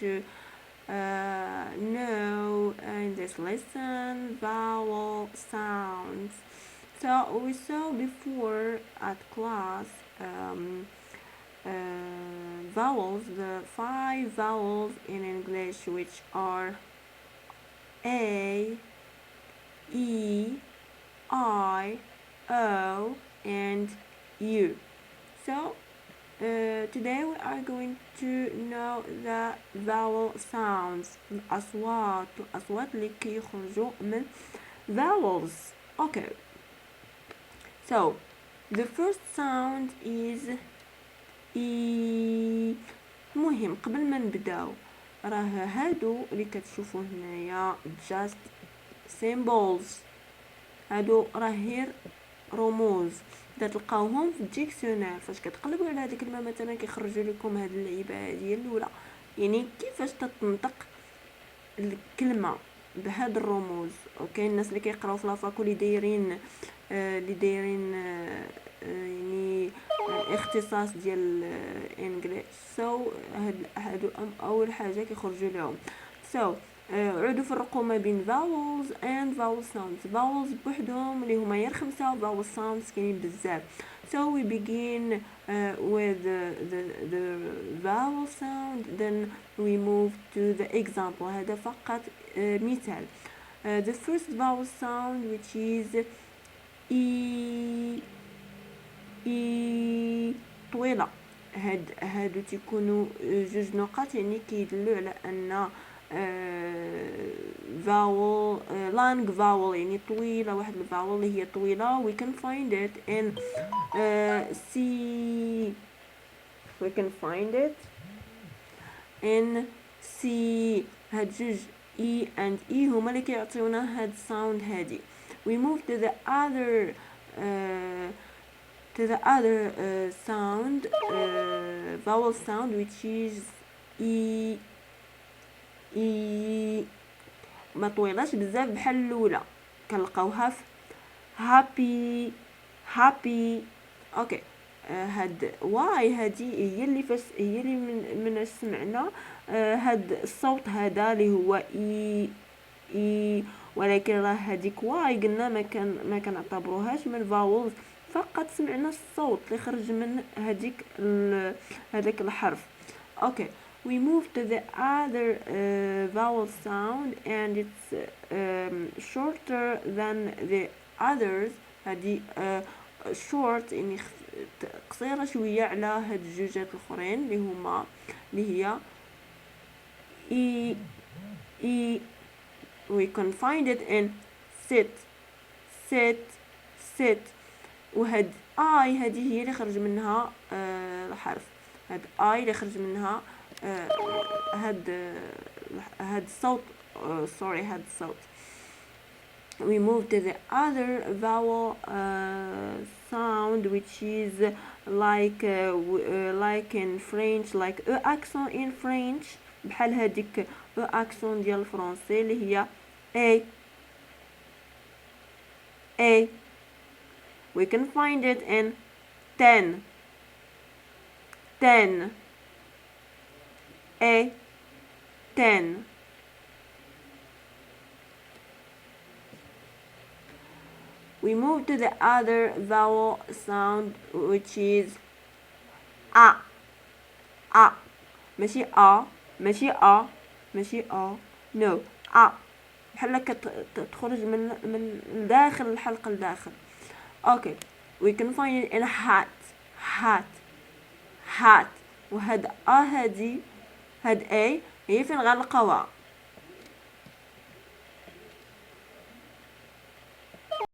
to know in this lesson vowel sounds. So we saw before at class vowels, the 5 vowels in English, which are A, E, I, O, and U. So today we are going to know the vowel sounds. الأصوات اللي كيخرجوا من vowels. Okay. So the first sound is E. مهم قبل ما نبداو راه هادو اللي كتشوفوا هنايا just symbols، هادو راه غير رموز تلقاوهم في الديكسيونير. فاش كتقلبوا على هذه الكلمه مثلا كيخرجوا لكم هاد اللعيبه هذه الاولى، يعني كيفاش تتنطق الكلمه بهاد الرموز. اوكي الناس اللي كيقراو في لافاكو اللي دايرين يعني اختصاص ديال انجليش، سو هادو اول حاجه كيخرجوا لهم. سو عودوا فرقوا ما بين vowels and vowel sounds. vowels بوحدهم اللي هما غير 5، vowel sounds كاينين بزاف. So we begin with the vowel sound, then we move to the example. هذا فقط مثال. The first vowel sound, which is E طويلة. هادو تيكونوا جوج نقاط، يعني كيدلوا على ان vowel long vowel، يعني طويلة، واحد الفاول اللي هي طويلة. we can find it in C. we can find it in C. هاد جوج E and E هما اللي كيعطيونا هاد sound هادي. we move to the other sound, vowel sound, which is E. ما طويلاش بزاف بحال الاولى، كنلقاوها في happy. اوكي هاد واي هادي هي اللي من سمعنا هاد الصوت هذا اللي هو اي، ولكن راه هذيك واي قلنا ما كنعتبروهاش من فاولز، فقط سمعنا الصوت اللي خرج من هذاك الحرف. اوكي we move to the other vowel sound, and it's shorter than the others. هذه short يعني قصيرة شوية على هاد الجوجات الاخرين اللي هي E. we can find it in sit. وهاد اي هذه هي اللي خرج منها الحرف، هاد اي اللي خرج منها هاد الصوت هاد الصوت. we move to the other vowel sound, which is like in French, like e accent in French، بحال هذيك e accent ديال الفرنسي اللي هي A. we can find it in 10 A 10. we move to the other vowel sound, which is A. ماشي no A، بحال تخرج من داخل الحلق لداخل. okay we can find it in hat. وهاد هادي هاد A هي فين غنلقاوها